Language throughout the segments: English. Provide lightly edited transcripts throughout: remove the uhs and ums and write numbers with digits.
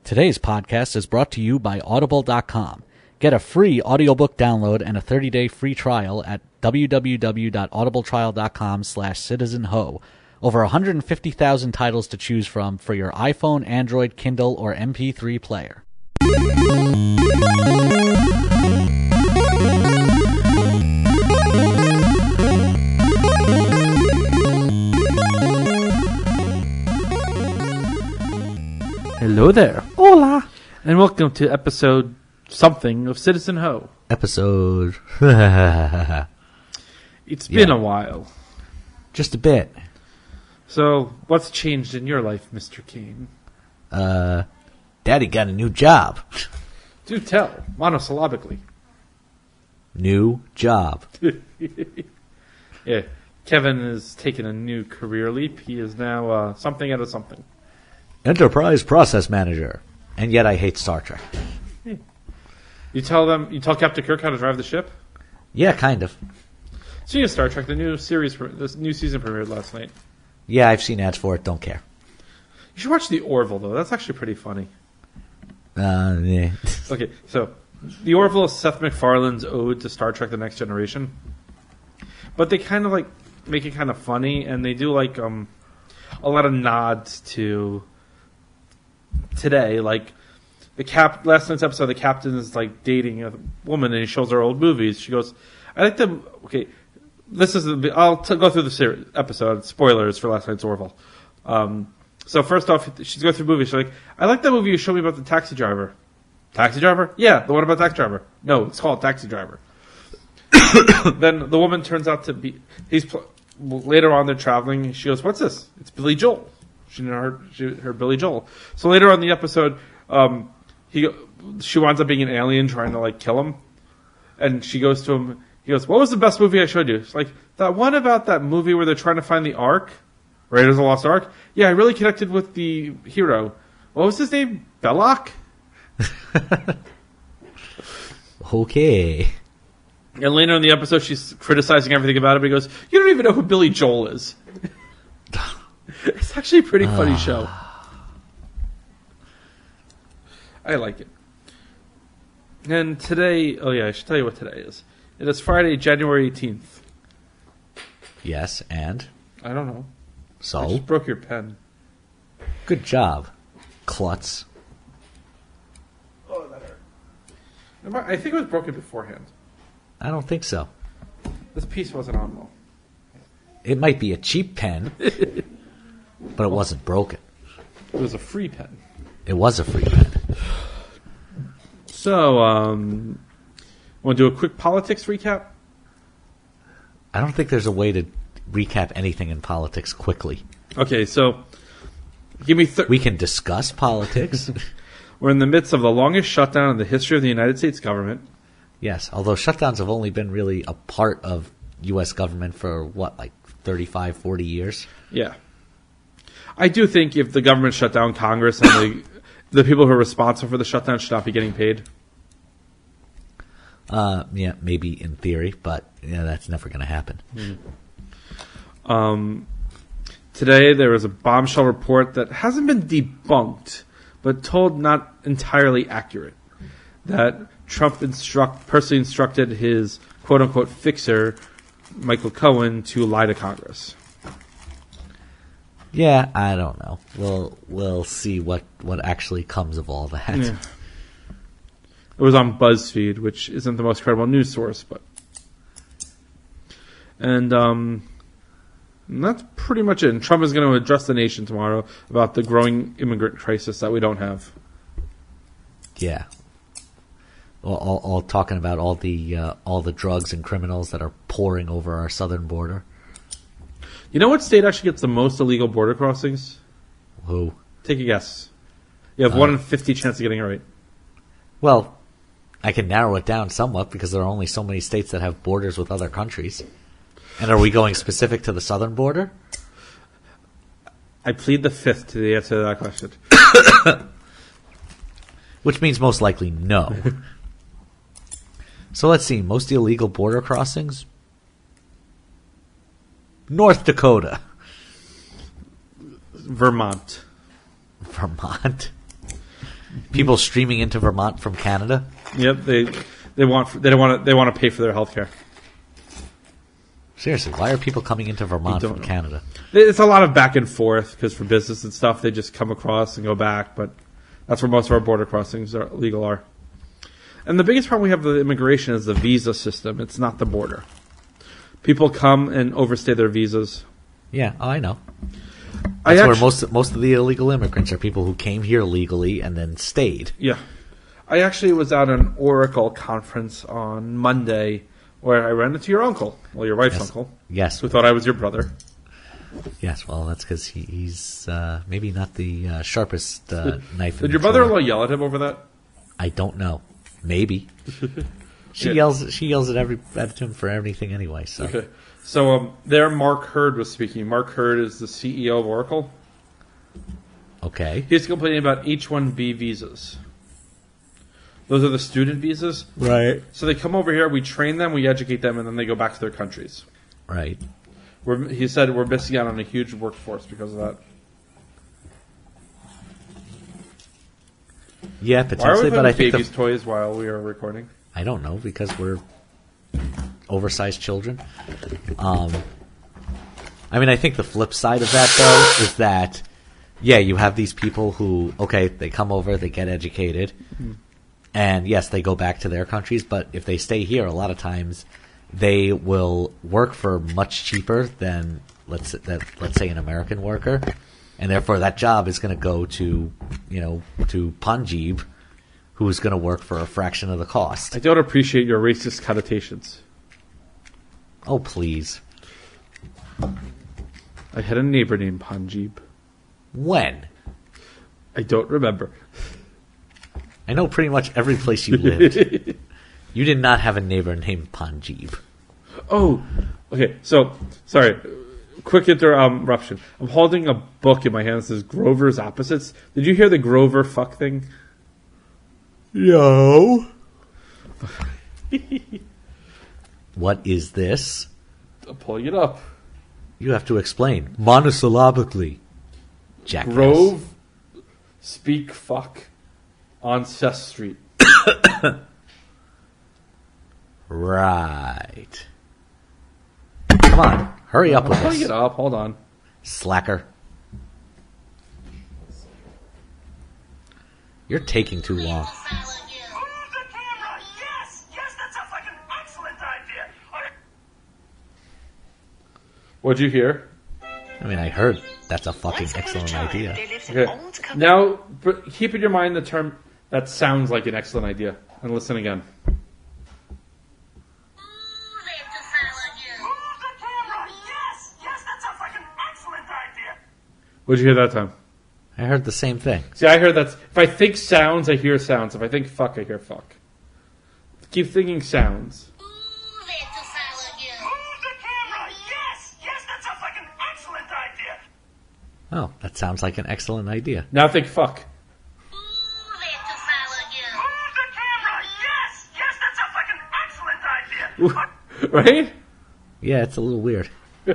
Today's podcast is brought to you by Audible.com. Get a free audiobook download and a 30-day free trial at www.audibletrial.com/citizenho. Over 150,000 titles to choose from for your iPhone, Android, Kindle, or MP3 player. Hello there. Hola. And welcome to episode something of Citizen Ho. Episode. It's been a while. Just a bit. So, what's changed in your life, Mr. Kane? Daddy got a new job. Do tell, monosyllabically. New job. Yeah, Kevin has taken a new career leap. He is now something out of something. Enterprise process manager. And yet I hate Star Trek. You tell Captain Kirk how to drive the ship? Yeah, kind of. Speaking of Star Trek, the new new season premiered last night. Yeah, I've seen ads for it. Don't care. You should watch The Orville, though. That's actually pretty funny. Yeah. Okay, so The Orville is Seth MacFarlane's ode to Star Trek: The Next Generation, but they kind of like make it kind of funny, and they do like a lot of nods to today. Like last night's episode, the captain is like dating a woman, and he shows her old movies. She goes, "I like them." Okay, I'll go through the episode. Spoilers for last night's Orville. So first off, she's going through movies. She's like, "I like that movie you showed me about the taxi driver." Taxi driver? Yeah, the one about taxi driver. No, it's called Taxi Driver. Then the woman turns out to be. Later on, they're traveling. She goes, "What's this?" It's Billy Joel. She heard Billy Joel. So later on in the episode, she winds up being an alien trying to like kill him, and she goes to him. He goes, "What was the best movie I showed you?" It's like that one about that movie where they're trying to find the Ark. Raiders of the Lost Ark? Yeah, I really connected with the hero. What was his name? Belloc? Okay. And later in the episode, she's criticizing everything about him. He goes, "You don't even know who Billy Joel is." It's actually a pretty funny show. I like it. And today, I should tell you what today is. It is Friday, January 18th. Yes, and? I don't know. So? I just broke your pen. Good job, klutz. Oh, that hurt. I think it was broken beforehand. I don't think so. This piece wasn't on well. It might be a cheap pen, but it wasn't broken. It was a free pen. It was a free pen. So, want to do a quick politics recap? I don't think there's a way to recap anything in politics quickly. Okay, so give me. We can discuss politics. We're in the midst of the longest shutdown in the history of the United States government. Yes, although shutdowns have only been really a part of U.S. government for, 35, 40 years? Yeah. I do think if the government shut down Congress and the people who are responsible for the shutdown should not be getting paid. Yeah, maybe in theory, but that's never going to happen. Today there was a bombshell report that hasn't been debunked, but told not entirely accurate, that Trump personally instructed his quote-unquote fixer, Michael Cohen, to lie to Congress. Yeah, I don't know. We'll see what actually comes of all that. Yeah. It was on BuzzFeed, which isn't the most credible news source, but... And that's pretty much it. And Trump is going to address the nation tomorrow about the growing immigrant crisis that we don't have. Yeah. All talking about all the drugs and criminals that are pouring over our southern border. You know what state actually gets the most illegal border crossings? Who? Take a guess. You have 1 in 50 chance of getting it right. Well, I can narrow it down somewhat because there are only so many states that have borders with other countries. And are we going specific to the southern border? I plead the fifth to the answer to that question. Which means most likely no. So let's see. Most illegal border crossings? North Dakota. Vermont. Vermont? People streaming into Vermont from Canada. Yep, they want to pay for their health care. Seriously, why are people coming into Vermont from Canada? It's a lot of back and forth because for business and stuff, they just come across and go back. But that's where most of our border crossings are legal. And the biggest problem we have with immigration is the visa system. It's not the border. People come and overstay their visas. Yeah, I know. That's where most of the illegal immigrants are people who came here legally and then stayed. Yeah. I actually was at an Oracle conference on Monday where I ran into your uncle. Well, your wife's uncle. Yes. Who thought I was your brother. Yes, well, that's because he's maybe not the sharpest knife. Did your brother-in-law yell at him over that? I don't know. Maybe. She yells at him for everything anyway. So. Okay. So there, Mark Hurd was speaking. Mark Hurd is the CEO of Oracle. Okay. He's complaining about H-1B visas. Those are the student visas. Right. So they come over here, we train them, we educate them, and then they go back to their countries. Right. He said we're missing out on a huge workforce because of that. Yeah, potentially, but I think babies' toys while we are recording. I don't know, because we're oversized children. I mean, I think the flip side of that, though, is that, yeah, you have these people who, okay, they come over, they get educated, and yes, they go back to their countries, but if they stay here, a lot of times they will work for much cheaper than, let's say, an American worker, and therefore that job is going to go to, to Punjab, who's going to work for a fraction of the cost. I don't appreciate your racist connotations. Oh, please. I had a neighbor named Punjab. When? I don't remember. I know pretty much every place you lived. You did not have a neighbor named Punjab. Oh, okay. So, sorry. Quick interruption. I'm holding a book in my hand that says Grover's Opposites. Did you hear the Grover fuck thing? No. What is this? I'm pulling it up. You have to explain. Monosyllabically. Jackass. Grove, speak, fuck, on Seth Street. Right. Come on. Hurry up with I'm pulling this. it up. Hold on. Slacker. You're taking too long. What'd you hear? I mean, I heard that's a fucking excellent idea. Okay. Now, keep in your mind the term that sounds like an excellent idea. And listen again. What'd you hear that time? I heard the same thing. See, I heard that. If I think sounds, I hear sounds. If I think fuck, I hear fuck. Keep thinking sounds. Oh, that sounds like an excellent idea. Now think fuck. Right? Yeah, it's a little weird. You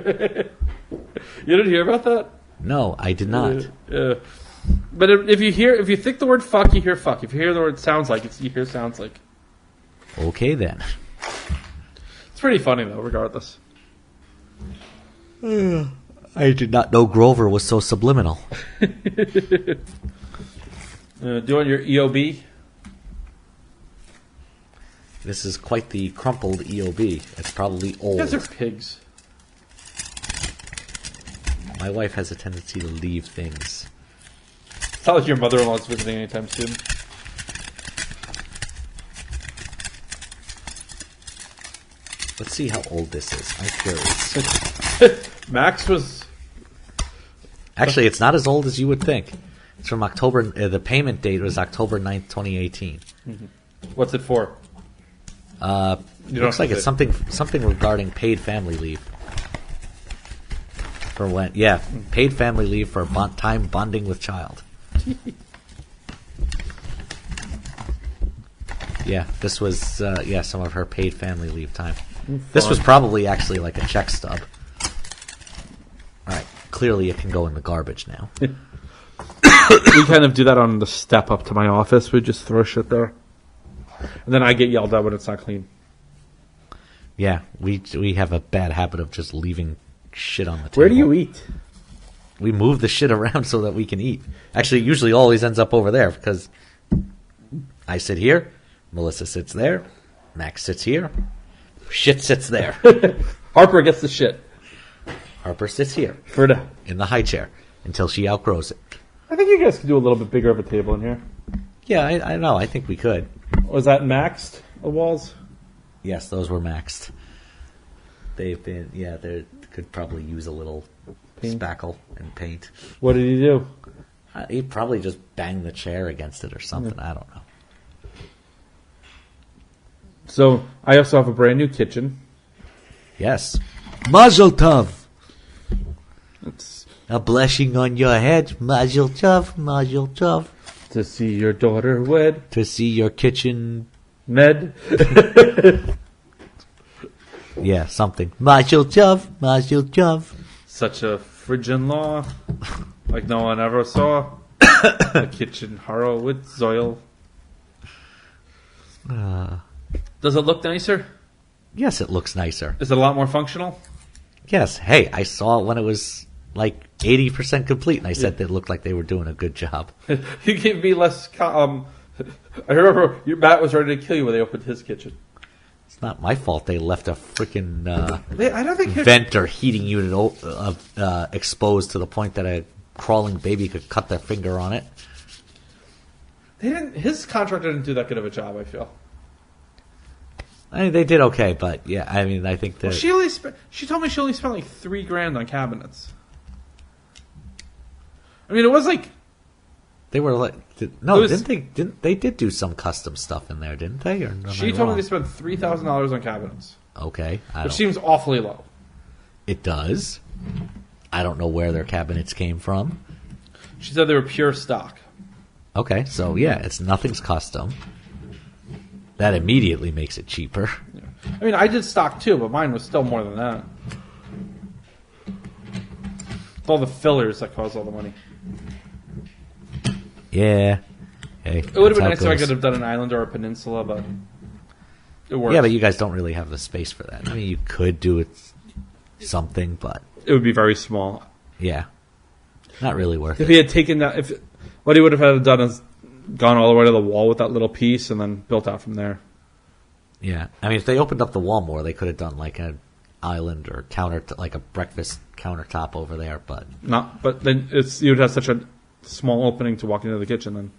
didn't hear about that? No, I did not. But if you think the word fuck, you hear fuck. If you hear the word sounds like, you hear sounds like. Okay, then. It's pretty funny, though, regardless. I did not know Grover was so subliminal. Do you want your EOB? This is quite the crumpled EOB. It's probably old. You guys are pigs. My wife has a tendency to leave things. It's not like your mother-in-law's visiting anytime soon. Let's see how old this is. I'm curious. Max was... Actually, it's not as old as you would think. It's from October. The payment date was October 9th, 2018. Mm-hmm. What's it for? Looks like it's something regarding paid family leave. For when? Yeah, paid family leave for time bonding with child. Yeah, this was some of her paid family leave time. This was probably actually like a check stub. All right, clearly it can go in the garbage now. we kind of do that on the step up to my office. We just throw shit there, and then I get yelled at when it's not clean. Yeah, we have a bad habit of just leaving shit on the table. Where do you eat? We move the shit around so that we can eat. Actually, it usually always ends up over there because I sit here, Melissa sits there, Max sits here, shit sits there. Harper gets the shit. Harper sits here For now. in the high chair until she outgrows it. I think you guys could do a little bit bigger of a table in here. Yeah, I know. I think we could. Was that maxed, the walls? Yes, those were maxed. They've been, they could probably use a little spackle and paint. What did he do? He probably just banged the chair against it or something. I don't know. So, I also have a brand new kitchen. Yes. Mazel tov. It's A blessing on your head. Mazel tov. Mazel tov. to see your daughter wed. To see your kitchen. Ned. Yeah, something. Mazel tov. Mazel tov. Such a frigid law, like no one ever saw. A kitchen horror with Zoil. Does it look nicer? Yes, it looks nicer. Is it a lot more functional? Yes. Hey, I saw it when it was like 80% complete, and I said they looked like they were doing a good job. You gave me less. I remember your Matt was ready to kill you when they opened his kitchen. It's not my fault they left a freaking I don't think vent or heating unit exposed to the point that a crawling baby could cut their finger on it. they didn't. His contractor didn't do that good of a job. I feel. I mean, they did okay, but yeah, I mean, I think that Well, she told me she only spent like $3,000 on cabinets. I mean, it was like they were like, didn't they did do some custom stuff in there, didn't they? Or am I she told me wrong? they spent $3,000 on cabinets, Okay, which seems awfully low. it does. I don't know where their cabinets came from. She said they were pure stock. Okay, so yeah, nothing's custom. That immediately makes it cheaper. I mean, I did stock too, but mine was still more than that. It's all the fillers that cause all the money. Yeah. Hey, It would have been that's nice how if I it could goes. have done an island or a peninsula, but it works. Yeah, but you guys don't really have the space for that. I mean, you could do it something, but it would be very small. yeah, not really worth If it. he had taken that, what he would have had to done is gone all the way to the wall with that little piece and then built out from there. Yeah, I mean, if they opened up the wall more, they could have done like an island or like a breakfast countertop over there. But But then you'd have such a small opening to walk into the kitchen.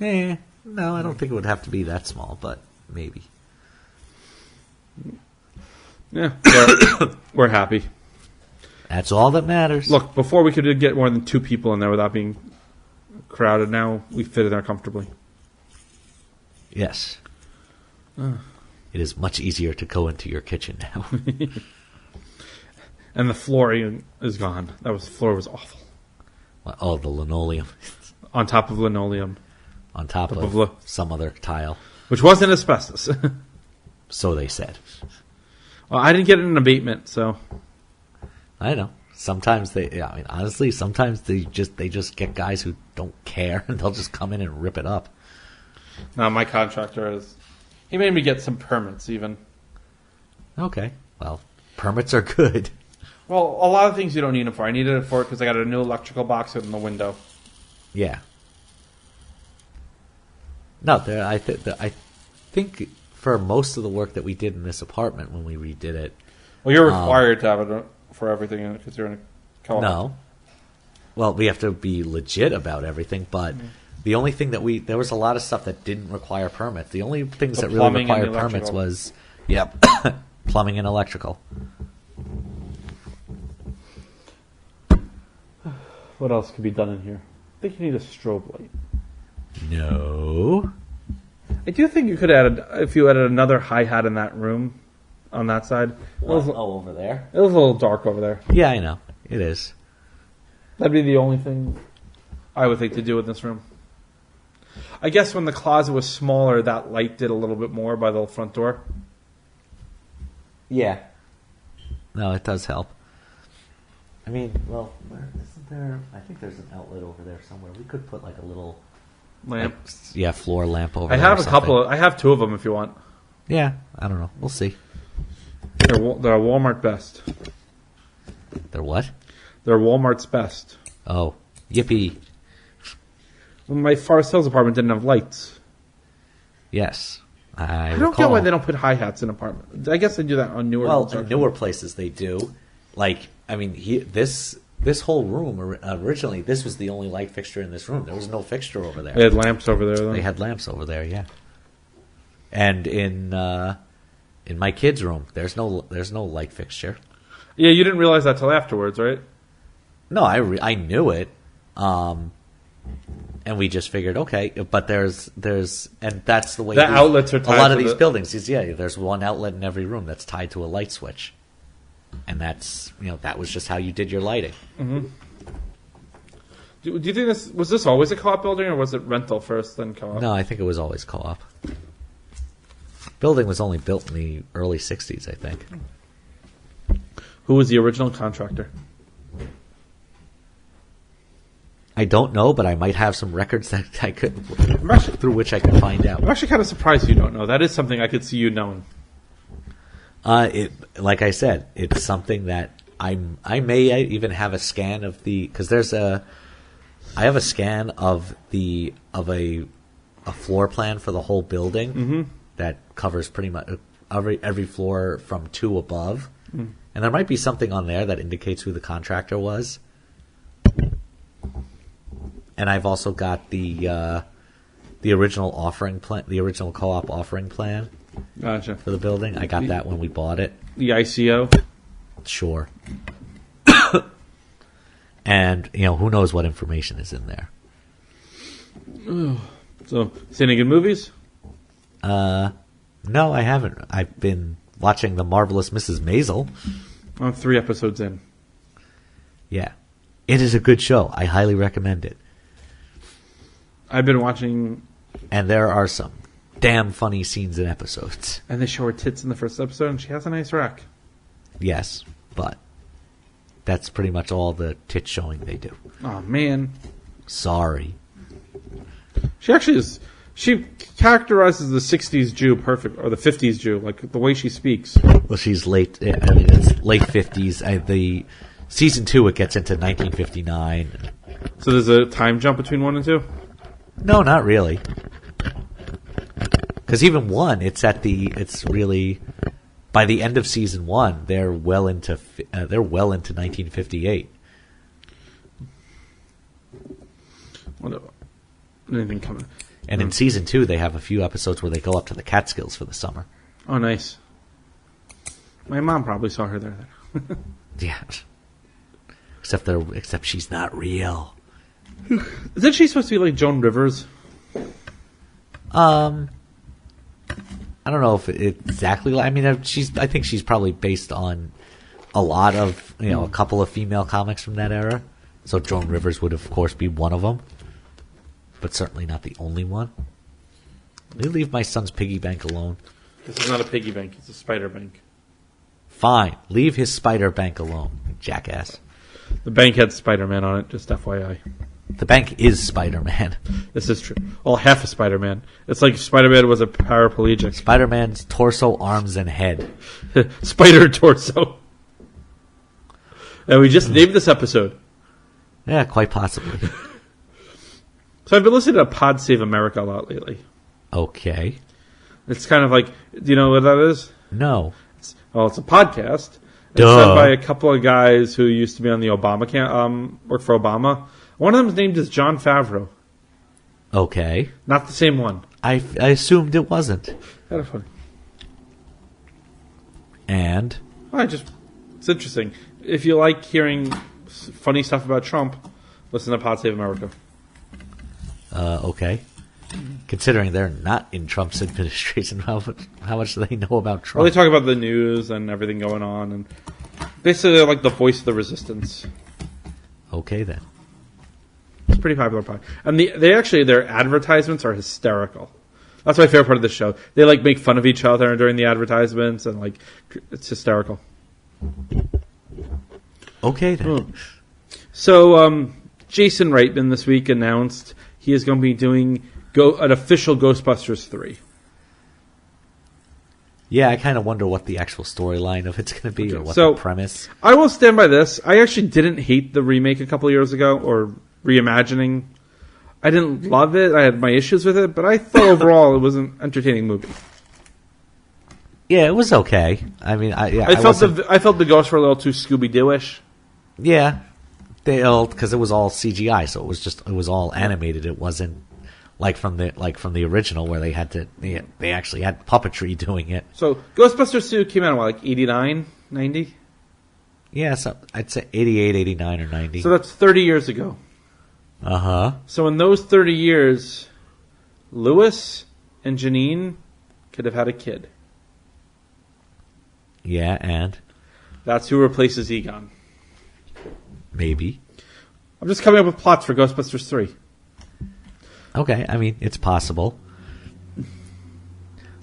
Then no, I don't think it would have to be that small, but maybe. yeah, we're happy. That's all that matters. Look, before we could get more than 2 people in there without being crowded. Now we fit in there comfortably. Yes. It is much easier to go into your kitchen now. And the flooring is gone. The floor was awful. Oh, the linoleum On top of linoleum, on top Top of of some other tile. which wasn't asbestos. So they said. Well, I didn't get an abatement, so I know. Sometimes honestly, sometimes they just get guys who don't care and they'll just come in and rip it up. now my contractor he made me get some permits even. Okay. Well, permits are good. Well, a lot of things you don't need them for. I needed it for it because I got a new electrical box in the window. Yeah. No, I think for most of the work that we did in this apartment when we redid it. Well, you're required to have it for everything because you're in a co-op. No. Well, we have to be legit about everything, but the only thing there was a lot of stuff that didn't require permits. The only things that really plumbing and required the permits electrical. was, plumbing and electrical. What else could be done in here? I think you need a strobe light. No. I do think you could if you added another hi-hat in that room, on that side. over there? It was a little dark over there. Yeah, I know. It is. That'd be the only thing I would think to do in this room. I guess when the closet was smaller, that light did a little bit more by the front door. Yeah. No, it does help. I mean, well, Isn't there? I think there's an outlet over there somewhere. We could put like a little Lamp. floor lamp over I there. have a couple. I have two of them if you want. Yeah, I don't know. We'll see. They're Walmart best. They're what? They're Walmart's best. Oh, yippee! Well, my Forest Hills apartment didn't have lights. Yes, I don't get why they don't put hi hats in apartments. I guess they do that on newer. Well, in newer places they do. Like, I mean, this whole room originally, this was the only light fixture in this room. There was no fixture over there. They had lamps over there. Though. They had lamps over there, yeah. And in my kids' room, there's no light fixture. Yeah, you didn't realize that till afterwards, right? No, I knew it, and we just figured, okay, but there's and that's the way the outlets are tied a lot to of these buildings. There's one outlet in every room that's tied to a light switch, and that's that was just how you did your lighting. Mm-hmm. Do you think was this always a co-op building, or was it rental first, then co-op? No, I think it was always co-op. Building was only built in the early '60s, I think. Who was the original contractor? I don't know, but I might have some records that I could through which I could find out. I'm actually kind of surprised you don't know. That is something I could see you knowing. Like I said, it's something that I may even have a scan of because I have a scan of a floor plan for the whole building that covers pretty much every floor from 2 above, and there might be something on there that indicates who the contractor was. And I've also got the original offering plan, the original co-op offering plan. Gotcha. For the building. I got that when we bought it. The ICO? Sure. And, who knows what information is in there. So, seen any good movies? No, I haven't. I've been watching The Marvelous Mrs. Maisel. I'm 3 episodes in. Yeah. It is a good show. I highly recommend it. I've been watching... And there are some damn funny scenes and episodes. And they show her tits in the first episode, and she has a nice rack. Yes, but that's pretty much all the tit showing they do. Oh, man. Sorry. She actually is... She characterizes the 60s Jew perfect, or the 50s Jew, like the way she speaks. Well, she's late... I mean, it's late 50s. The season 2, it gets into 1959. So there's a time jump between 1 and 2? No, not really. Because even 1, it's really by the end of season 1, they're well into 1958. Anything coming? And in season 2, they have a few episodes where they go up to the Catskills for the summer. Oh, nice. My mom probably saw her there. Yeah. Except she's not real. Isn't she supposed to be like Joan Rivers? I don't know if exactly. I mean, I think she's probably based on a lot of a couple of female comics from that era. So Joan Rivers would of course be one of them, but certainly not the only one. Let me leave my son's piggy bank alone. This is not a piggy bank; it's a spider bank. Fine, leave his spider bank alone, jackass. The bank had Spider-Man on it. Just FYI. The bank is Spider-Man. This is true. Well, half of Spider-Man. It's like Spider-Man was a paraplegic. Spider-Man's torso, arms, and head. Spider torso. And we just named this episode. Yeah, quite possibly. So I've been listening to Pod Save America a lot lately. Okay. It's kind of like, do you know what that is? No. It's a podcast. Duh. It's done by a couple of guys who used to be on the Obama work for Obama. One of them's named is John Favreau. Okay. Not the same one. I assumed it wasn't. Kind of funny. And? It's interesting. If you like hearing funny stuff about Trump, listen to Pod Save America. Okay. Considering they're not in Trump's administration, how much do they know about Trump? Well, they talk about the news and everything going on, and basically they're like the voice of the resistance. Okay, then. It's a pretty popular pod. And their advertisements are hysterical. That's my favorite part of the show. They make fun of each other during the advertisements, and it's hysterical. Okay, then. So, Jason Reitman this week announced he is going to be doing an official Ghostbusters 3. Yeah, I kind of wonder what the actual storyline of it's going to be, or what so the premise. I will stand by this. I actually didn't hate the remake a couple years ago, or reimagining. I didn't love it. I had my issues with it, but I thought overall it was an entertaining movie. Yeah, it was okay. I mean, I felt the ghosts were a little too Scooby-Doo-ish. Yeah, because it was all CGI, so it was all animated. It wasn't like from the original where they actually had puppetry doing it. So Ghostbusters 2 came out in like 89, 90? Yeah, so I'd say 88, 89, or 90. So that's 30 years ago. Uh-huh. So in those 30 years, Louis and Janine could have had a kid. Yeah, and? That's who replaces Egon. Maybe. I'm just coming up with plots for Ghostbusters 3. Okay, I mean, it's possible.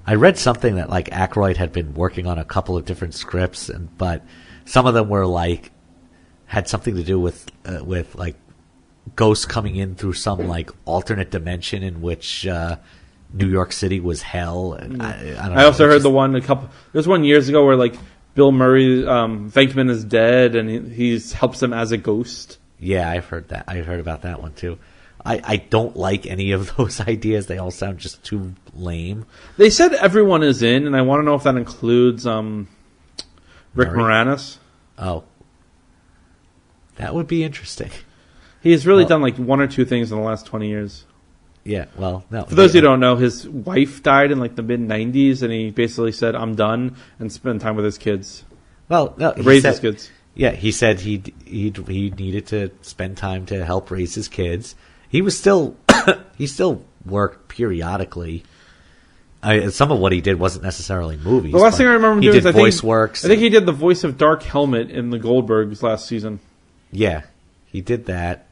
I read something that like Aykroyd had been working on a couple of different scripts, but some of them were like had something to do with like ghosts coming in through some like alternate dimension in which New York City was hell. And I don't know. I also heard there's one years ago where like Bill Murray, Venkman is dead, and he helps him as a ghost. Yeah, I've heard that. I heard about that one too. I don't like any of those ideas. They all sound just too lame. They said everyone is in, and I want to know if that includes Rick Moranis. Oh. That would be interesting. He has really done like one or two things in the last 20 years. Yeah, well, no. For those who don't know, his wife died in like the mid-90s, and he basically said, I'm done, and spent time with his kids. Well, no. Raise his kids. Yeah, he said he needed to spend time to help raise his kids. He still worked periodically. Some of what he did wasn't necessarily movies. The last thing I remember him doing is voice works. I think he did the voice of Dark Helmet in the Goldbergs last season. Yeah, he did that.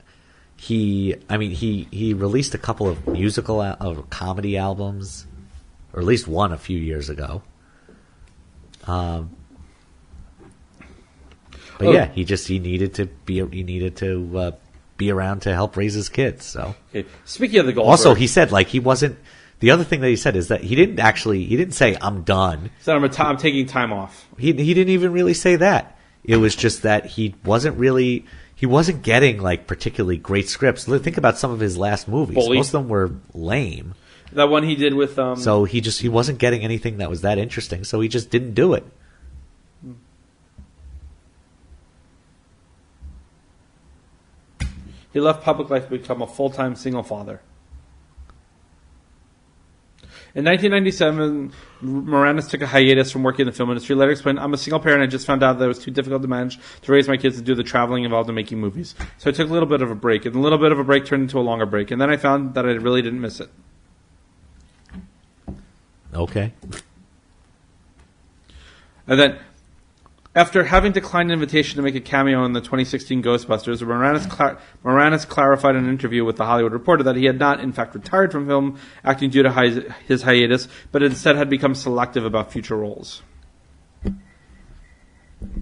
He released a couple of comedy albums, or at least one a few years ago. But yeah, he needed to be around to help raise his kids. So, okay. Speaking of the Goldbergs, also he said like he wasn't. The other thing that he said is that he didn't say I'm done. He said I'm taking time off. He didn't even really say that. It was just that he wasn't getting like particularly great scripts. Think about some of his last movies. Bully. Most of them were lame. That one he did with So he wasn't getting anything that was that interesting, so he just didn't do it. He left public life to become a full-time single father. In 1997, Moranis took a hiatus from working in the film industry. Later explained, I'm a single parent. I just found out that it was too difficult to manage to raise my kids and do the traveling involved in making movies. So I took a little bit of a break. And a little bit of a break turned into a longer break. And then I found that I really didn't miss it. Okay. And then, after having declined an invitation to make a cameo in the 2016 Ghostbusters, Moranis clarified in an interview with The Hollywood Reporter that he had not, in fact, retired from film acting due to his hiatus, but instead had become selective about future roles.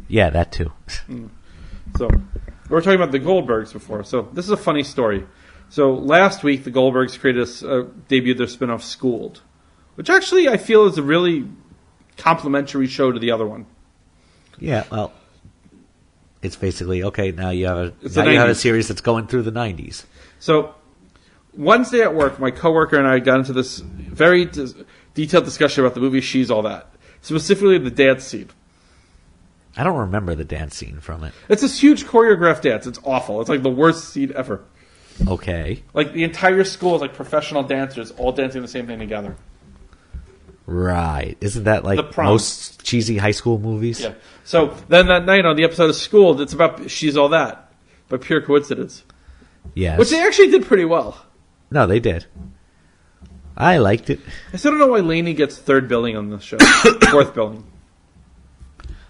Yeah, that too. So, we were talking about the Goldbergs before. So, this is a funny story. So, last week, the Goldbergs debuted their spin-off Schooled, which actually I feel is a really complimentary show to the other one. Yeah, well, it's basically okay. Now you have a series that's going through the 90s. So, Wednesday at work, my coworker and I got into this very detailed discussion about the movie She's All That, specifically the dance scene. I don't remember the dance scene from it. It's this huge choreographed dance. It's awful. It's like the worst scene ever. Okay. Like the entire school is like professional dancers all dancing the same thing together. Right. Isn't that like most cheesy high school movies? Yeah. So then that night on the episode of Schooled, it's about She's All That, by pure coincidence. Yes. Which they actually did pretty well. No, they did. I liked it. I still don't know why Lainey gets third billing on the show. Fourth billing.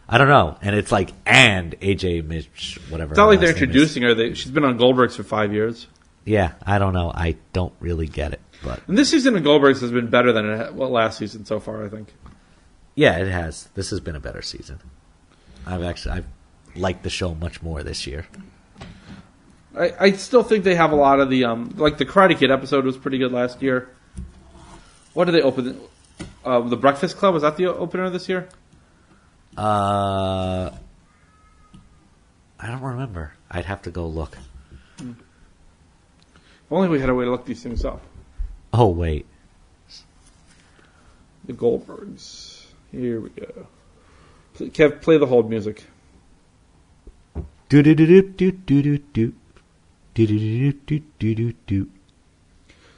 I don't know. And it's like, and AJ Mitch, whatever. It's not like they're introducing her. She's been on Goldbergs for 5 years. Yeah, I don't know. I don't really get it. But and this season of Goldbergs has been better than last season so far, I think. Yeah, it has. This has been a better season. I've liked the show much more this year. I still think they have a lot of the like the Karate Kid episode was pretty good last year. What did they open? The Breakfast Club, was that the opener this year? I don't remember. I'd have to go look. If only we had a way to look these things up. Oh wait. The Goldbergs. Here we go. Kev, play the hold music. Do do do do do do do do do do do do do.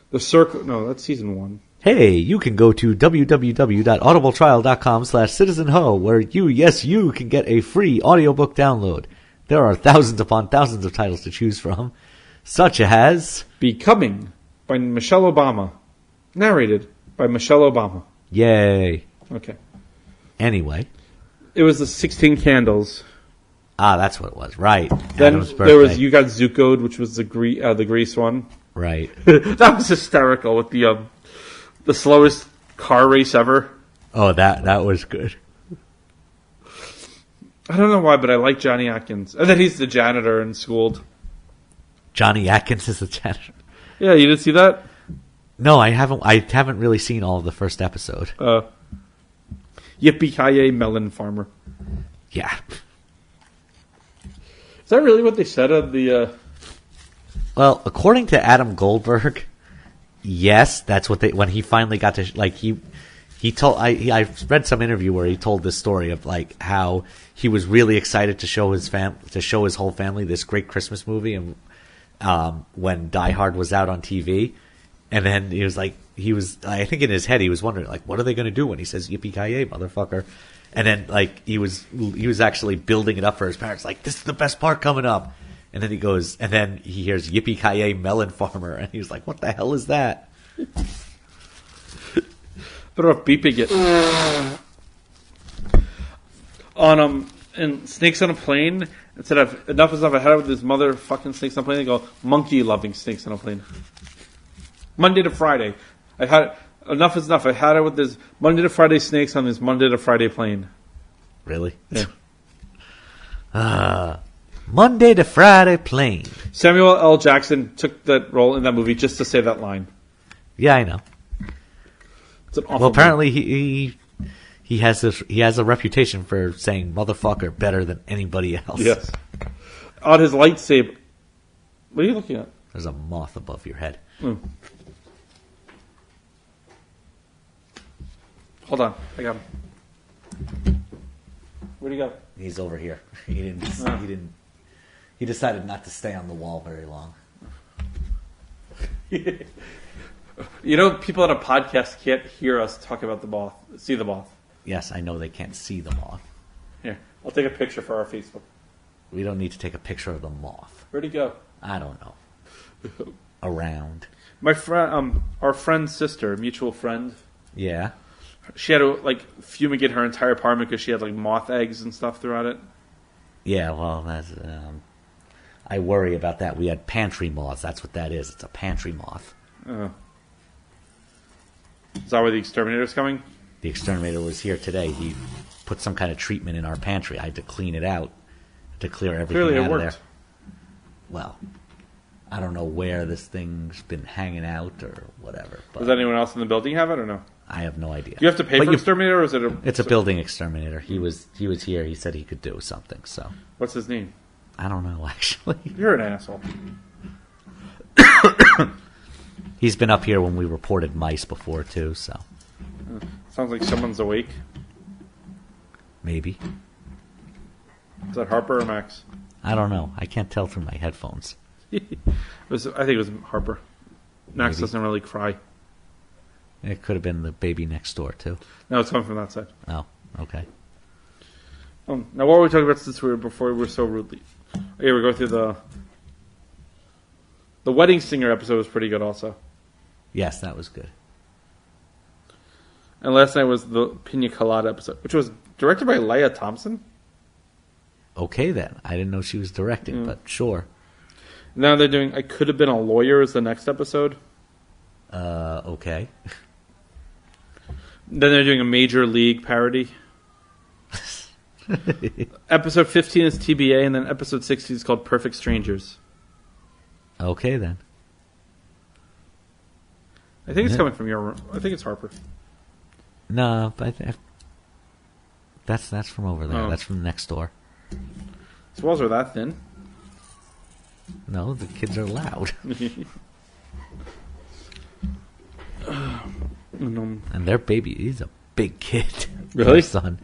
The Circle. No, that's season 1. Hey, you can go to www.audibletrial.com/citizenho where you can get a free audiobook download. There are thousands upon thousands of titles to choose from, such as Becoming by Michelle Obama. Narrated by Michelle Obama. Yay. Okay. Anyway. It was the 16 Candles. Ah, that's what it was. Right. Then Adam's there was birthday. You Got Zuko'd, which was the Grease one. Right. That was hysterical with the slowest car race ever. Oh, that was good. I don't know why, but I like Johnny Atkins. And then he's the janitor in Schooled. Johnny Atkins is the janitor. Yeah, you didn't see that? No, I haven't. I haven't really seen all of the first episode. Yippee-ki-yay melon farmer. Yeah. Is that really what they said on the... Well, according to Adam Goldberg, yes, that's what they. When he finally got to he told. I read some interview where he told this story of like how he was really excited to show his whole family this great Christmas movie, and when Die Hard was out on TV, and then he was like, I think in his head he was wondering like, what are they going to do when he says "Yippee-ki-yay, motherfucker"? And then like he was actually building it up for his parents, like this is the best part coming up. And then he goes, and then he hears "Yippee-ki-yay, melon farmer," and he was like, "What the hell is that?" Better off beeping it. On in Snakes on a Plane, instead of enough is enough, I had it with this motherfucking snakes on a plane. They go monkey loving snakes on a plane. Monday to Friday, I had enough is enough. I had it with this Monday to Friday snakes on this Monday to Friday plane. Really? Yeah. Monday to Friday plane. Samuel L. Jackson took that role in that movie just to say that line. Yeah, I know. It's an awful Well, apparently he has a reputation for saying "motherfucker" better than anybody else. Yes. On his lightsaber. What are you looking at? There's a moth above your head. Hold on, I got him. Where'd he go? He's over here. He didn't. He decided not to stay on the wall very long. You know, people on a podcast can't hear us talk about the moth, see the moth. Yes, I know they can't see the moth. Here, I'll take a picture for our Facebook. We don't need to take a picture of the moth. Where'd he go? I don't know. Around. My friend, our friend's sister, mutual friend. Yeah. She had to like fumigate her entire apartment because she had like moth eggs and stuff throughout it. Yeah, well, that's. I worry about that. We had pantry moths. That's what that is. It's a pantry moth. Is that where the exterminator's coming? The exterminator was here today. He put some kind of treatment in our pantry. I had to clean it out to clear everything Clearly it out of worked. there. Well, I don't know where this thing's been hanging out or whatever. But Does anyone else in the building have it or no? I have no idea. Do you have to pay for exterminator or is it It's a building exterminator. He was here. He said he could do something. So What's his name? I don't know actually. You're an asshole. He's been up here when we reported mice before too. So Sounds like someone's awake. maybe. Is that Harper or Max? I don't know. I can't tell through my headphones. I think it was Harper. Max Maybe. doesn't really cry. It could have been the baby next door too. No, it's coming from that side. Oh, okay. Now, what were we talking about before we were so rudely? Here we go through the Wedding Singer episode was pretty good also. Yes, that was good. And last night was the Pina Colada episode, which was directed by Leia Thompson. Okay then. I didn't know she was directing, but sure. Now they're doing I Could Have Been a Lawyer as the next episode. Okay. Then they're doing a Major League parody. Episode 15 is TBA, and then episode 16 is called Perfect Strangers. Okay, then. I think it's coming from your room. I think it's Harper. No, but that's from over there. Oh. That's from next door. His walls are that thin. No, the kids are loud. And their baby, he's a big kid. Really? Their son.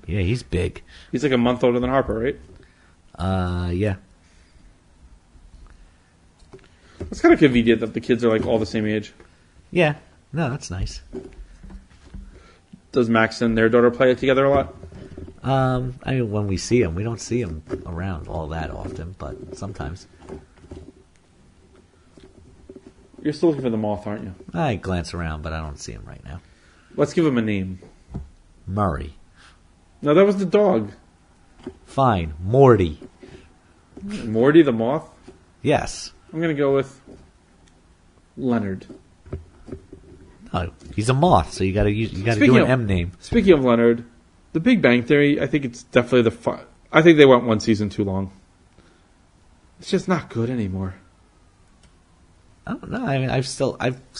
Yeah, he's big. He's like a month older than Harper, right? Yeah. It's kind of convenient that the kids are like all the same age. Yeah. No, that's nice. Does Max and their daughter play together a lot? I mean, when we see him, we don't see him around all that often, but sometimes. You're still looking for the moth, aren't you? I glance around, but I don't see him right now. Let's give him a name. Murray. No, that was the dog. Fine. Morty. Morty the moth? Yes. I'm going to go with Leonard. No, he's a moth, so you gotta do Speaking an of- M name. Speaking of Leonard, The Big Bang Theory, I think it's definitely I think they went one season too long. It's just not good anymore. I don't know. I mean, I've still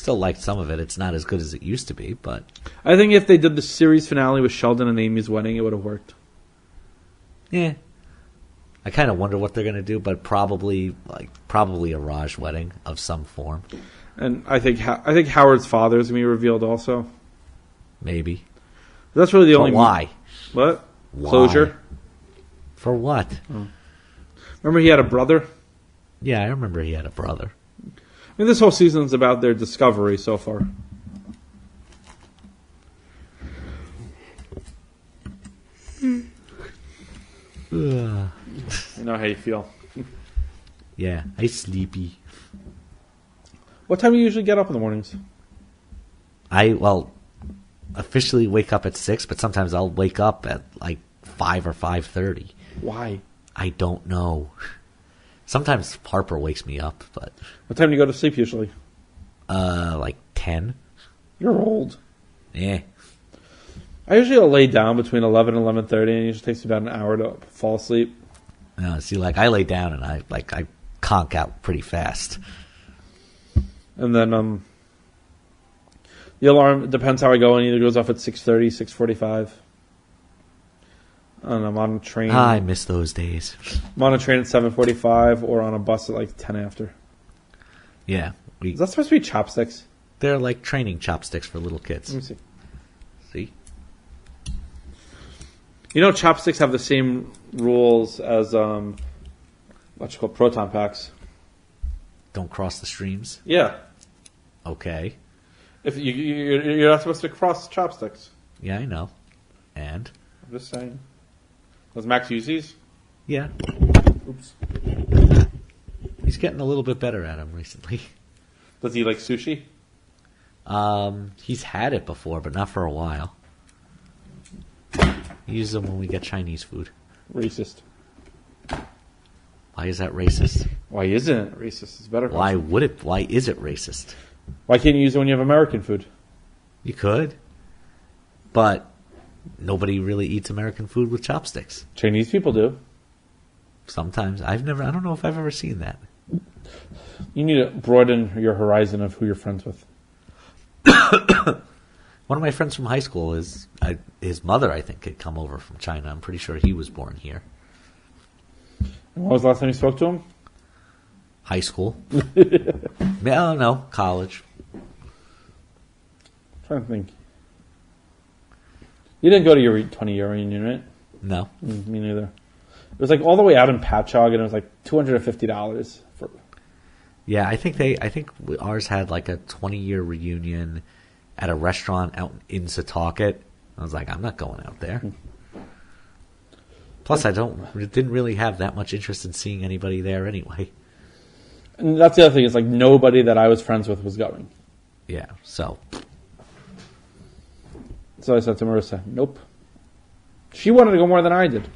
liked some of it. It's not as good as it used to be, but I think if they did the series finale with Sheldon and Amy's wedding, it would have worked. yeah. I kind of wonder what they're gonna do, but probably a Raj wedding of some form, And I think Howard's father is going to be revealed also. maybe. That's really the But only... why? What? Why? Closure? For what? Remember he had a brother? Yeah, I remember he had a brother. I mean, this whole season's about their discovery so far. Ugh. I know how you feel. Yeah, I sleepy. What time do you usually get up in the mornings? Officially wake up at 6, but sometimes I'll wake up at like 5 or 5:30. Why? I don't know. Sometimes Harper wakes me up, but What time do you go to sleep usually? like 10. You're old. Yeah. I usually lay down between 11 and 11:30, and it usually takes me about an hour to fall asleep. See, like I lay down and I conk out pretty fast. And then the alarm, depends how I go, and either goes off at 6:30, 6:45. And I'm on a train. I miss those days. I'm on a train at 7:45 or on a bus at like 10 after. Yeah, Is that supposed to be chopsticks? they're like training chopsticks for little kids. Let me see. See? You know, chopsticks have the same rules as what's it called, proton packs. Don't cross the streams. Yeah, Okay. if you're not supposed to cross chopsticks. Yeah, I know. And I'm just saying. Does Max use these? yeah, Oops. he's getting a little bit better at them recently. Does he like sushi? He's had it before, but not for a while. He uses them when we get Chinese food. Racist. Why is that racist? Why isn't it racist? It's better. Why is it racist? Why can't you use it when you have American food? You could, but nobody really eats American food with chopsticks. Chinese people do. Sometimes I don't know if I've ever seen that. You need to broaden your horizon of who you're friends with. One of my friends from high school his mother, I think, had come over from China. I'm pretty sure he was born here. When was the last time you spoke to him? High school? No, college. I'm trying to think. You didn't go to your 20-year reunion, right? No. Me neither. It was like all the way out in Patchogue, and it was like $250 for. Yeah, I think ours had like a 20-year reunion at a restaurant out in Setauket. I was like, I'm not going out there. Plus, didn't really have that much interest in seeing anybody there anyway. And that's the other thing, is like nobody that I was friends with was going. Yeah, so So I said to Marissa, nope. She wanted to go more than I did.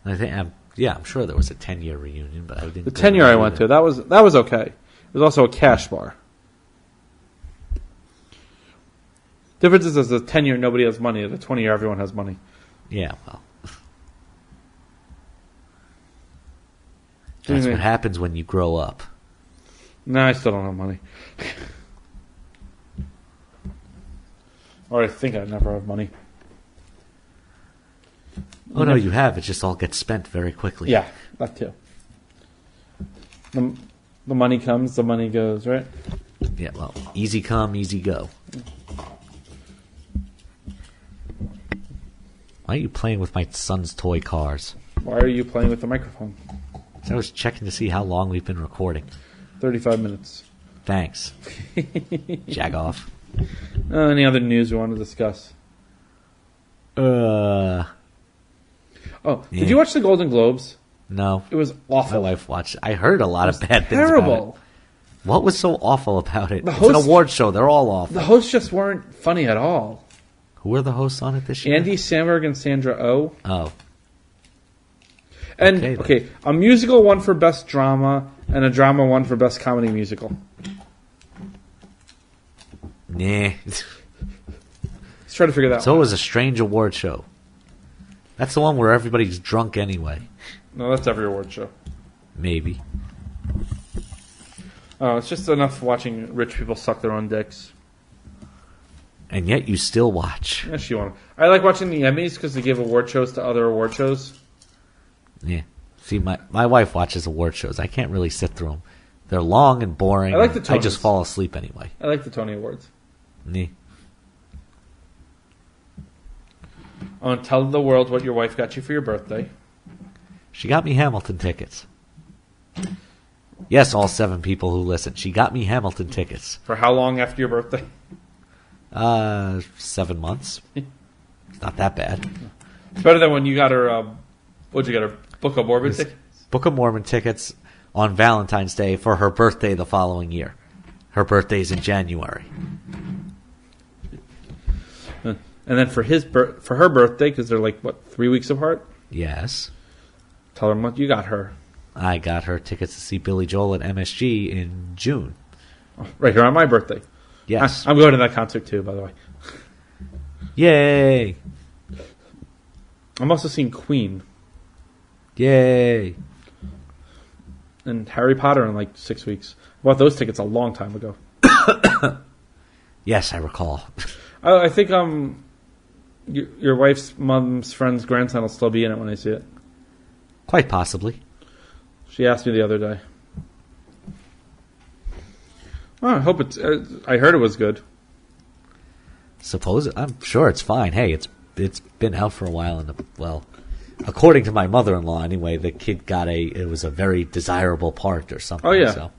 I think I'm sure there was a 10-year reunion, but I didn't. The 10-year I went to, that was okay. It was also a cash bar. Difference is, as a 10-year, nobody has money. At a 20-year, everyone has money. Yeah, well, That's what happens when you grow up. No, I still don't have money. Or I think I never have money. Oh, no, you have. It just all gets spent very quickly. Yeah, that too. The money comes, the money goes, right? Yeah, well, easy come, easy go. Why are you playing with my son's toy cars? Why are you playing with the microphone? I was checking to see how long we've been recording. 35 minutes. Thanks. Jag off. Any other news we want to discuss? Yeah. Did you watch the Golden Globes? No. It was awful. My wife watched it. I heard a lot of bad things terrible. about it. What was so awful about it? It's hosts- an award show. They're all awful. The hosts just weren't funny at all. Who were the hosts on it this year? Andy Samberg and Sandra Oh. Oh. And, Okay, a musical won for Best Drama, and a drama won for Best Comedy Musical. Nah. Let's try to figure that So one it was a strange award show. That's the one where everybody's drunk anyway. No, that's every award show. Maybe. Oh, it's just enough watching rich people suck their own dicks. And yet you still watch. Yes, you want. I like watching the Emmys because they give award shows to other award shows. Yeah. See, my wife watches award shows. I can't really sit through them. They're long and boring. I like the I just Tonys. fall asleep anyway. I like the Tony Awards. Yeah. Tell the world what your wife got you for your birthday. She got me Hamilton tickets. Yes, all 7 people who listen. She got me Hamilton tickets. For how long after your birthday? 7 months. It's not that bad. It's better than when you got her, what'd you get her? Book of Mormon tickets? Book of Mormon tickets on Valentine's Day for her birthday the following year. Her birthday's in January. And then for her birthday, because they're 3 weeks apart? Yes. Tell her what you got her. I got her tickets to see Billy Joel at MSG in June. Right here on my birthday. Yes. I'm going to that concert too, by the way. Yay! I'm also seeing Queen Yay! and Harry Potter in 6 weeks. I bought those tickets a long time ago. Yes, I recall. I think your wife's mom's friend's grandson will still be in it when I see it. Quite possibly. She asked me the other day. Oh, I hope it's. I heard it was good. I'm sure it's fine. Hey, it's been out for a while, and according to my mother-in-law, anyway, the kid it was a very desirable part or something. Oh yeah. So,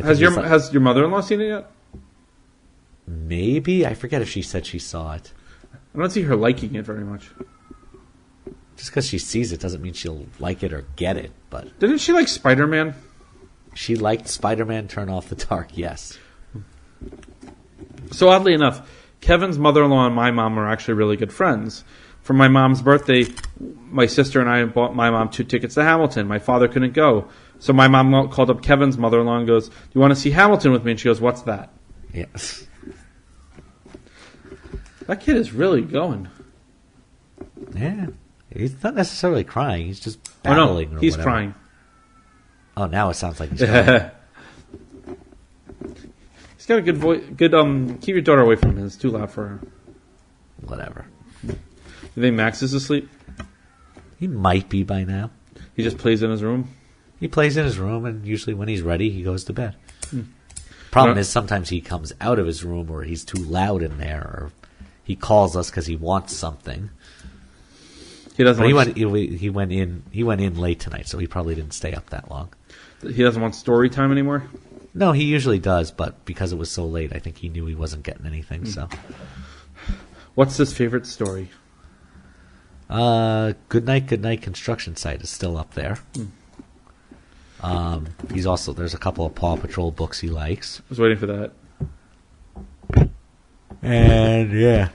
Has your mother-in-law seen it yet? Maybe, I forget if she said she saw it. I don't see her liking it very much. Just because she sees it doesn't mean she'll like it or get it. But Didn't she like Spider-Man? she liked Spider-Man: Turn Off the Dark. Yes. So oddly enough, Kevin's mother-in-law and my mom are actually really good friends. For my mom's birthday, my sister and I bought my mom 2 tickets to Hamilton. My father couldn't go. So my mom called up Kevin's mother-in-law and goes, "Do you want to see Hamilton with me?" And she goes, "What's that?" Yes. That kid is really going. Yeah. He's not necessarily crying. He's just Oh no, babbling or he's whatever. crying. Oh, now it sounds like he's crying. He's got a good voice. Good. Keep your daughter away from him. It's too loud for her. Whatever. You think Max is asleep? He might be by now. He just plays in his room. He plays in his room, and usually when he's ready, he goes to bed. Problem is, sometimes he comes out of his room, or he's too loud in there, or he calls us because he wants something. He doesn't. But he went in late tonight, so he probably didn't stay up that long. He doesn't want story time anymore. No, he usually does, but because it was so late, I think he knew he wasn't getting anything. So, What's his favorite story? Good Night construction site is still up there. There's a couple of Paw Patrol books he likes. I was waiting for that. And yeah.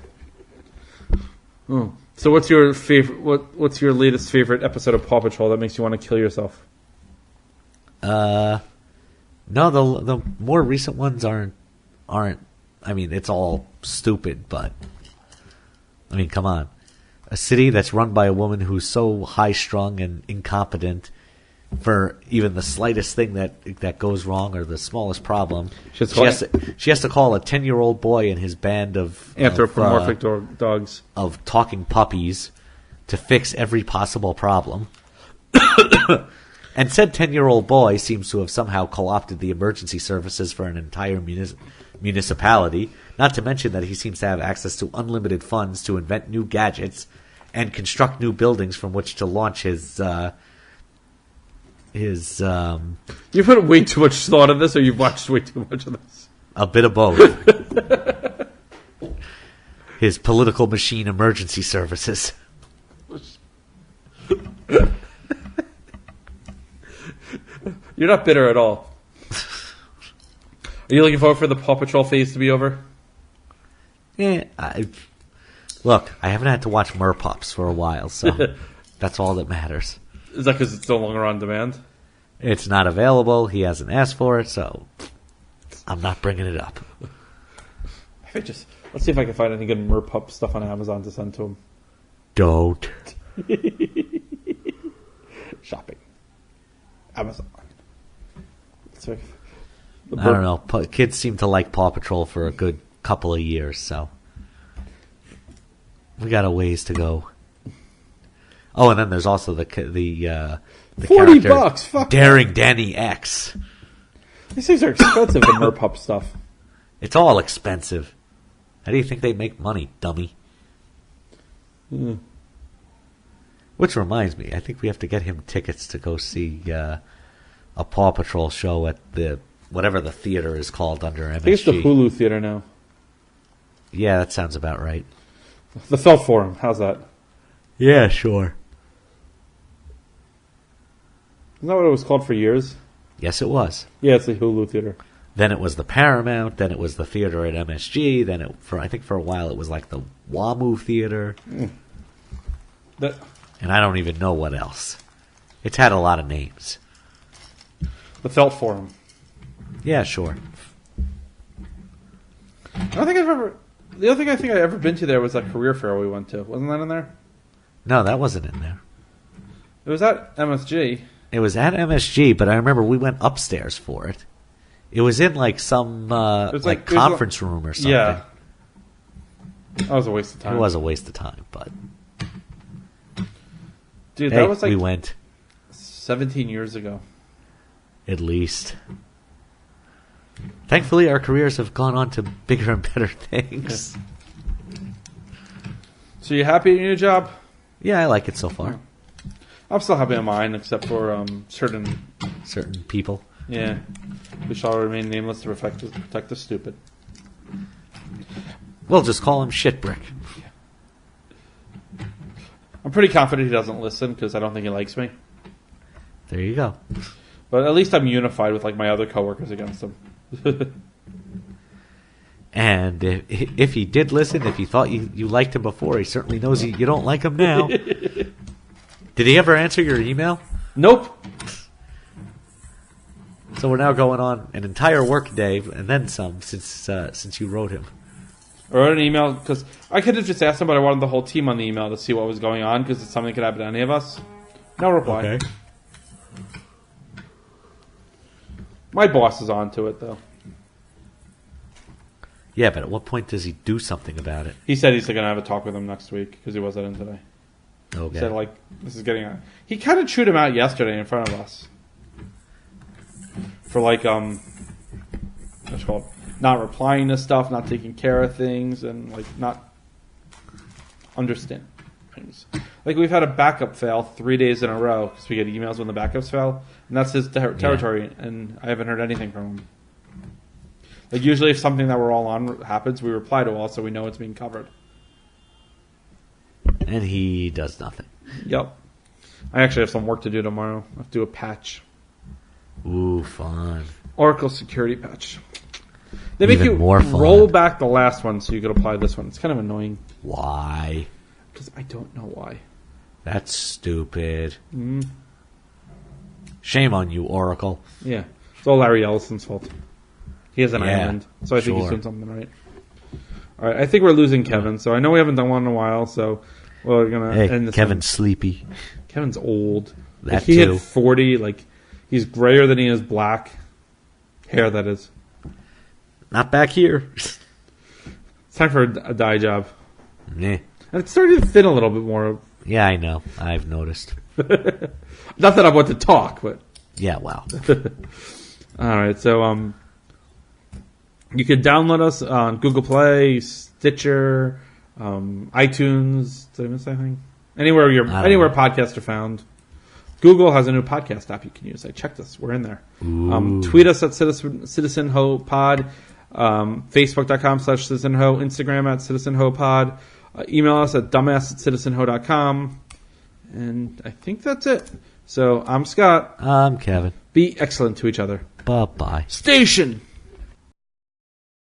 Oh. So what's your favorite? What's your latest favorite episode of Paw Patrol that makes you want to kill yourself? No, the more recent ones aren't. I mean, it's all stupid, but I mean, come on. A city that's run by a woman who's so high-strung and incompetent for even the slightest thing that goes wrong or the smallest problem. She has to call a 10-year-old boy and his band of anthropomorphic dogs of talking puppies to fix every possible problem. And said 10-year-old boy seems to have somehow co-opted the emergency services for an entire municipality, not to mention that he seems to have access to unlimited funds to invent new gadgets and construct new buildings from which to launch his You put way too much thought in this, or you've watched way too much of this? a bit of both. His political machine emergency services. You're not bitter at all. Are you looking forward for the Paw Patrol phase to be over? Yeah, look, I haven't had to watch Merpups for a while, so that's all that matters. Is that because it's no longer on demand? It's not available. He hasn't asked for it, so I'm not bringing it up. Let's see if I can find any good Merpup stuff on Amazon to send to him. Don't. Shopping. Amazon. I don't know. Kids seem to like Paw Patrol for a good couple of years, so we got a ways to go. Oh, and then there's also the $40. Fuck Daring Danny X. These things are expensive. The Merpup stuff. It's all expensive. How do you think they make money, dummy? Mm. Which reminds me, I think we have to get him tickets to go see a Paw Patrol show at the whatever the theater is called under MSG. I think it's the Hulu theater now. Yeah, that sounds about right. The Felt Forum. How's that? Yeah, sure. Isn't that what it was called for years? Yes, it was. Yeah, it's the Hulu theater. Then it was the Paramount. Then it was the theater at MSG. Then I think for a while it was like the WAMU theater. Mm. And I don't even know what else. It's had a lot of names. The Felt Forum. Yeah, sure. I don't think I've ever. The other thing I think I've ever been to there was that career fair we went to. Wasn't that in there? No, that wasn't in there. It was at MSG. It was at MSG, but I remember we went upstairs for it. It was in like some conference room or something. Yeah. That was a waste of time. It was a waste of time, but dude, hey, that was like we went 17 years ago. At least. Thankfully, our careers have gone on to bigger and better things. So you happy in your new job? Yeah, I like it so far. I'm still happy in mine, except for certain people. Yeah, we shall remain nameless to protect the stupid. We'll just call him Shitbrick. Yeah. I'm pretty confident he doesn't listen because I don't think he likes me. There you go. But at least I'm unified with like my other coworkers against him. And if he did listen, if he thought you liked him before, he certainly knows you don't like him now. Did he ever answer your email? Nope. So we're now going on an entire work day and then some since you wrote him. I wrote an email because I could have just asked him, but I wanted the whole team on the email to see what was going on because it's something that could happen to any of us. No reply. Okay. My boss is on to it, though. Yeah, but at what point does he do something about it? He said he's going to have a talk with him next week because he wasn't in today. Okay. He said, like, this is getting on. He kind of chewed him out yesterday in front of us. For, like, what's it called? Not replying to stuff, not taking care of things, and, like, not understand things. Like, we've had a backup fail 3 days in a row because we get emails when the backups fail. And that's his territory, and I haven't heard anything from him. Like, usually if something that we're all on happens, we reply to all so we know it's being covered. And he does nothing. Yep. I actually have some work to do tomorrow. I have to do a patch. Ooh, fun. Oracle security patch. They make you more fun. Roll back the last one so you could apply this one. It's kind of annoying. Why? Because I don't know why. That's stupid. Mm. Shame on you, Oracle. Yeah. It's all Larry Ellison's fault. He has an island, so I think he's sure. doing something right. All right, I think we're losing Kevin, so I know we haven't done one in a while, so we're going to end this Kevin's one. sleepy. Kevin's old. That he too. hit 40. Like, he's grayer than he is black. Hair, that is. Not back here. It's time for a dye job. Yeah. And it's starting to thin a little bit more. Yeah, I know. I've noticed. Not that I want to talk, but... Yeah, wow. All right, so you can download us on Google Play, Stitcher, iTunes. Did I miss anything? Anywhere podcasts are found. Google has a new podcast app you can use. I checked this. We're in there. Tweet us at Citizen Ho Pod. Facebook.com/CitizenHo. Instagram at CitizenHoPod. Email us at dumbass@citizenho.com. And I think that's it. So I'm Scott. I'm Kevin. Be excellent to each other. Bye-bye. Station!